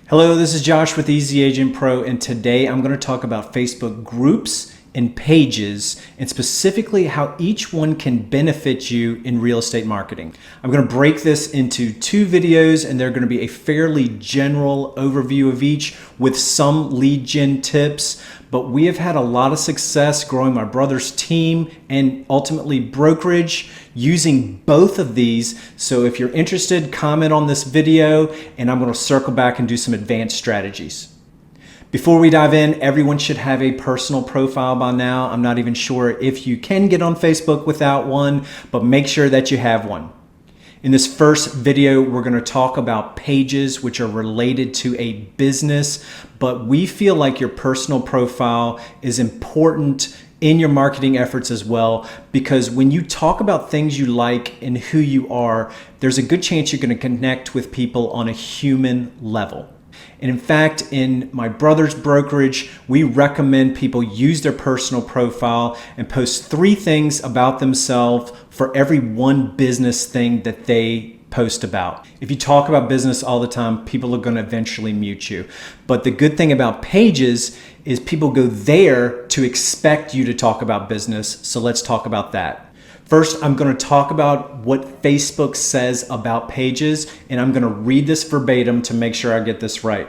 Hello, this is Josh with EasyAgentPro, and today I'm going to talk about Facebook groups and pages, and specifically how each one can benefit you in real estate marketing. I'm going to break this into two videos, and they're going to be a fairly general overview of each with some lead gen tips. But we have had a lot of success growing my brother's team and ultimately brokerage using both of these. So if you're interested, comment on this video and I'm going to circle back and do some advanced strategies. Before we dive in, everyone should have a personal profile by now. I'm not even sure if you can get on Facebook without one, but make sure that you have one. In this first video, we're going to talk about pages which are related to a business, but we feel like your personal profile is important in your marketing efforts as well, because when you talk about things you like and who you are, there's a good chance you're going to connect with people on a human level. And in fact, in my brother's brokerage, we recommend people use their personal profile and post 3 things about themselves for every one business thing that they post about. If you talk about business all the time, people are going to eventually mute you. But the good thing about pages is people go there to expect you to talk about business. So let's talk about that. First, I'm going to talk about what Facebook says about pages, and I'm going to read this verbatim to make sure I get this right.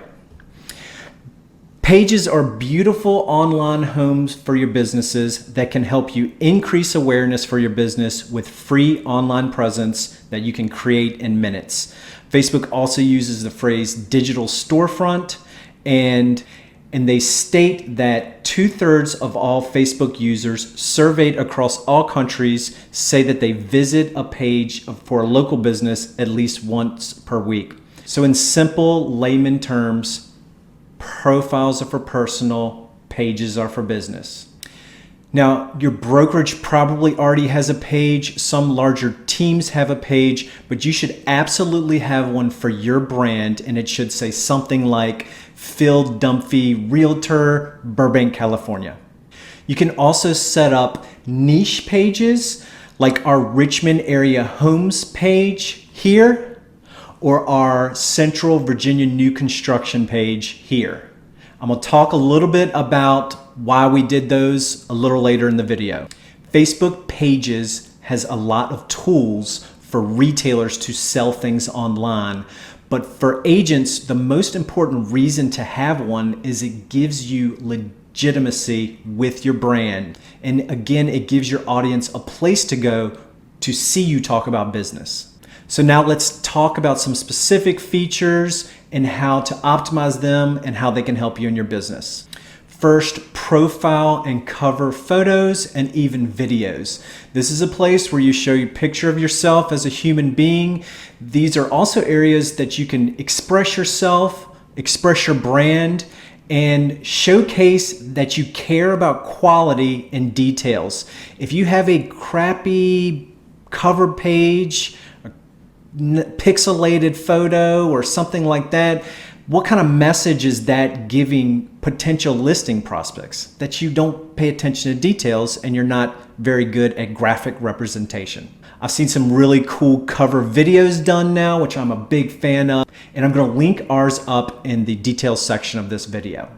Pages are beautiful online homes for your businesses that can help you increase awareness for your business with free online presence that you can create in minutes. Facebook also uses the phrase digital storefront, and they state that 2/3 of all Facebook users surveyed across all countries say that they visit a page for a local business at least once per week. So in simple layman terms, profiles are for personal, pages are for business. Now, your brokerage probably already has a page. Some larger teams have a page, but you should absolutely have one for your brand, and it should say something like Phil Dunphy Realtor, Burbank, California. You can also set up niche pages like our Richmond area homes page here or our Central Virginia new construction page here. I'm going to talk a little bit about why we did those a little later in the video. Facebook pages has a lot of tools for retailers to sell things online. But for agents, the most important reason to have one is it gives you legitimacy with your brand. And again, it gives your audience a place to go to see you talk about business. So now let's talk about some specific features and how to optimize them and how they can help you in your business. First, profile and cover photos and even videos. This is a place where you show a picture of yourself as a human being. These are also areas that you can express yourself, express your brand, and showcase that you care about quality and details. If you have a crappy cover page, a pixelated photo or something like that, what kind of message is that giving potential listing prospects? That you don't pay attention to details and you're not very good at graphic representation. I've seen some really cool cover videos done now, which I'm a big fan of, and I'm going to link ours up in the details section of this video.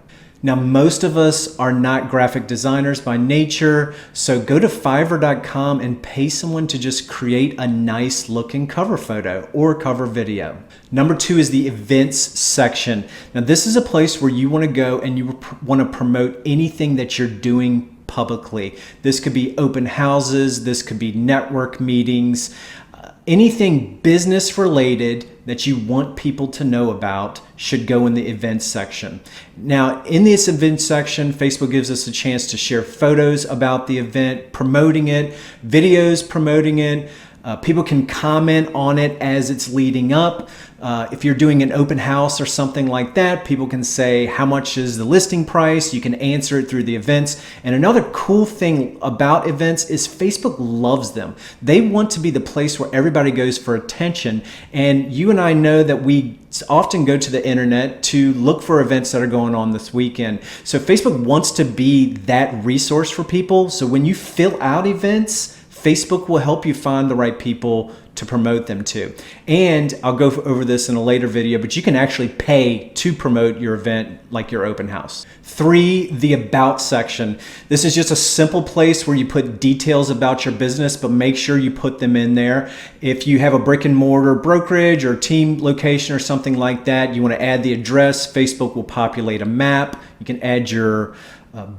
Now, most of us are not graphic designers by nature, so go to Fiverr.com and pay someone to just create a nice looking cover photo or cover video. Number 2 is the events section. Now, this is a place where you want to go and you want to promote anything that you're doing publicly. This could be open houses, this could be network meetings, anything business related that you want people to know about should go in the events section. Now, in this events section, Facebook gives us a chance to share photos about the event, promoting it, videos promoting it. People can comment on it as it's leading up. If you're doing an open house or something like that, people can say, how much is the listing price? You can answer it through the events. And another cool thing about events is Facebook loves them. They want to be the place where everybody goes for attention. And you and I know that we often go to the internet to look for events that are going on this weekend. So Facebook wants to be that resource for people. So when you fill out events, Facebook will help you find the right people to promote them to. And I'll go over this in a later video, but you can actually pay to promote your event like your open house. 3, the About section. This is just a simple place where you put details about your business, but make sure you put them in there. If you have a brick and mortar brokerage or team location or something like that, you want to add the address, Facebook will populate a map. You can add your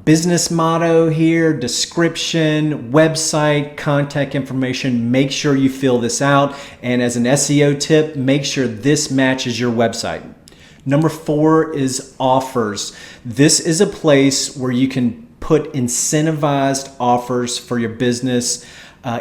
business motto here, description, website, contact information. Make sure you fill this out. And as an SEO tip, make sure this matches your website. Number 4 is offers. This is a place where you can put incentivized offers for your business.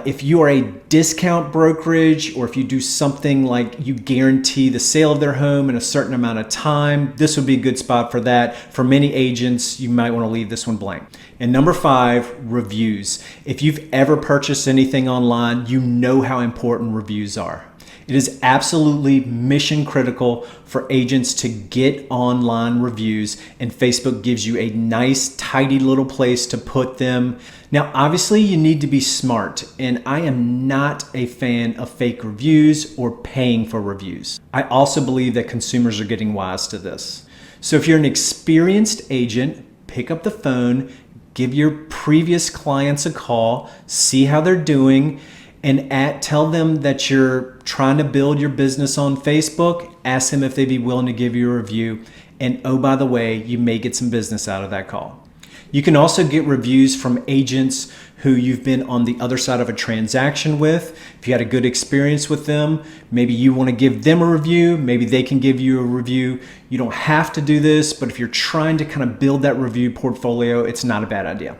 If you are a discount brokerage, or if you do something like you guarantee the sale of their home in a certain amount of time, this would be a good spot for that. For many agents, you might want to leave this one blank. And number 5, reviews. If you've ever purchased anything online, you know how important reviews are. It is absolutely mission critical for agents to get online reviews, and Facebook gives you a nice, tidy little place to put them. Now, obviously, you need to be smart, and I am not a fan of fake reviews or paying for reviews. I also believe that consumers are getting wise to this. So if you're an experienced agent, pick up the phone, give your previous clients a call, see how they're doing, and tell them that you're trying to build your business on Facebook. Ask them if they'd be willing to give you a review. And oh, by the way, you may get some business out of that call. You can also get reviews from agents who you've been on the other side of a transaction with. If you had a good experience with them, maybe you want to give them a review, maybe they can give you a review. You don't have to do this, but if you're trying to kind of build that review portfolio, it's not a bad idea.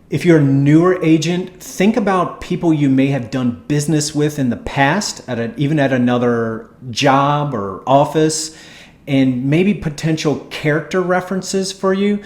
If you're a newer agent, think about people you may have done business with in the past, even at another job or office, and maybe potential character references for you.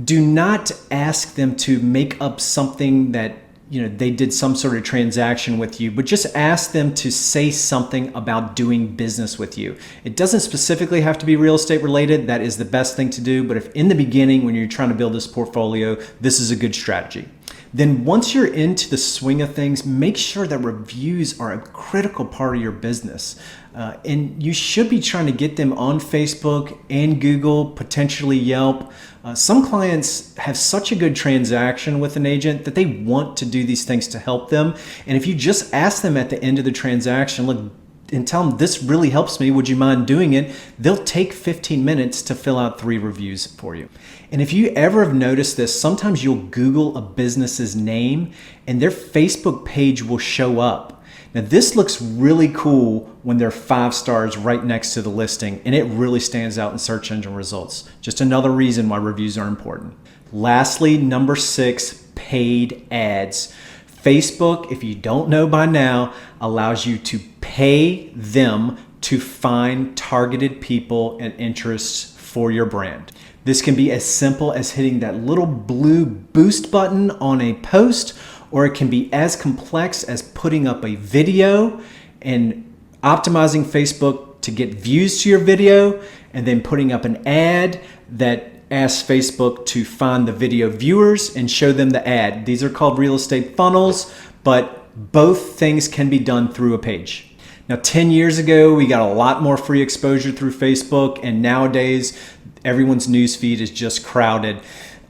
Do not ask them to make up something that they did some sort of transaction with you, but just ask them to say something about doing business with you. It doesn't specifically have to be real estate related. That is the best thing to do. But if in the beginning, when you're trying to build this portfolio, this is a good strategy. Then once you're into the swing of things, make sure that reviews are a critical part of your business. And you should be trying to get them on Facebook and Google, potentially Yelp. Some clients have such a good transaction with an agent that they want to do these things to help them. And if you just ask them at the end of the transaction, look, and tell them this really helps me, would you mind doing it? They'll take 15 minutes to fill out 3 reviews for you. And if you ever have noticed this, sometimes you'll Google a business's name and their Facebook page will show up. Now this looks really cool when they're 5 stars right next to the listing, and it really stands out in search engine results. Just another reason why reviews are important. Lastly, number 6, paid ads. Facebook, if you don't know by now, allows you to pay them to find targeted people and interests for your brand. This can be as simple as hitting that little blue boost button on a post, or it can be as complex as putting up a video and optimizing Facebook to get views to your video, and then putting up an ad that asks Facebook to find the video viewers and show them the ad. These are called real estate funnels, but both things can be done through a page. Now, 10 years ago, we got a lot more free exposure through Facebook, and nowadays, everyone's newsfeed is just crowded.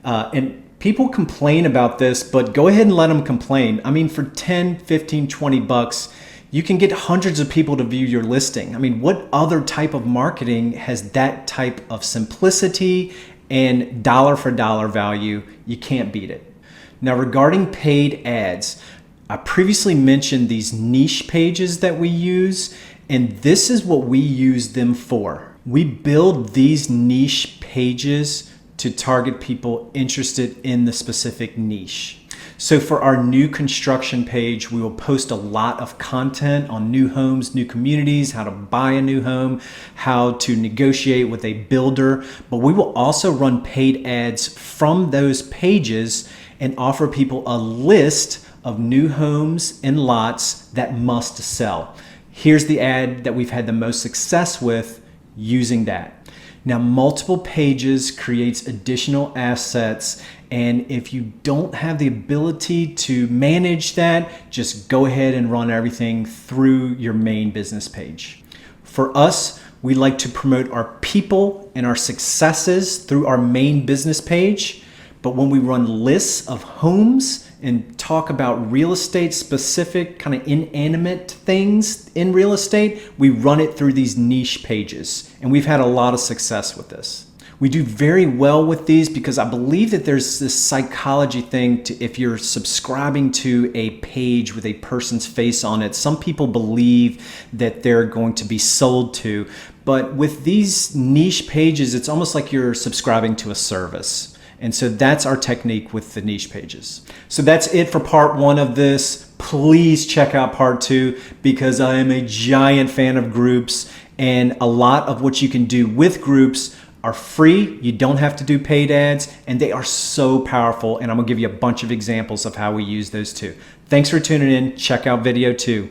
And people complain about this, but go ahead and let them complain. I mean, for 10, 15, 20 bucks, you can get hundreds of people to view your listing. I mean, what other type of marketing has that type of simplicity and dollar for dollar value? You can't beat it. Now, regarding paid ads, I previously mentioned these niche pages that we use, and this is what we use them for. We build these niche pages to target people interested in the specific niche. So for our new construction page, we will post a lot of content on new homes, new communities, how to buy a new home, how to negotiate with a builder, but we will also run paid ads from those pages and offer people a list of new homes and lots that must sell. Here's the ad that we've had the most success with using that. Now, multiple pages creates additional assets, and if you don't have the ability to manage that, just go ahead and run everything through your main business page. For us, we like to promote our people and our successes through our main business page. But when we run lists of homes and talk about real estate specific kind of inanimate things in real estate, we run it through these niche pages. And we've had a lot of success with this. We do very well with these because I believe that there's this psychology thing to if you're subscribing to a page with a person's face on it, some people believe that they're going to be sold to. But with these niche pages, it's almost like you're subscribing to a service. And so that's our technique with the niche pages. So that's it for part 1 of this. Please check out part 2 because I am a giant fan of groups, and a lot of what you can do with groups are free. You don't have to do paid ads, and they are so powerful. And I'm gonna give you a bunch of examples of how we use those too. Thanks for tuning in. Check out video 2.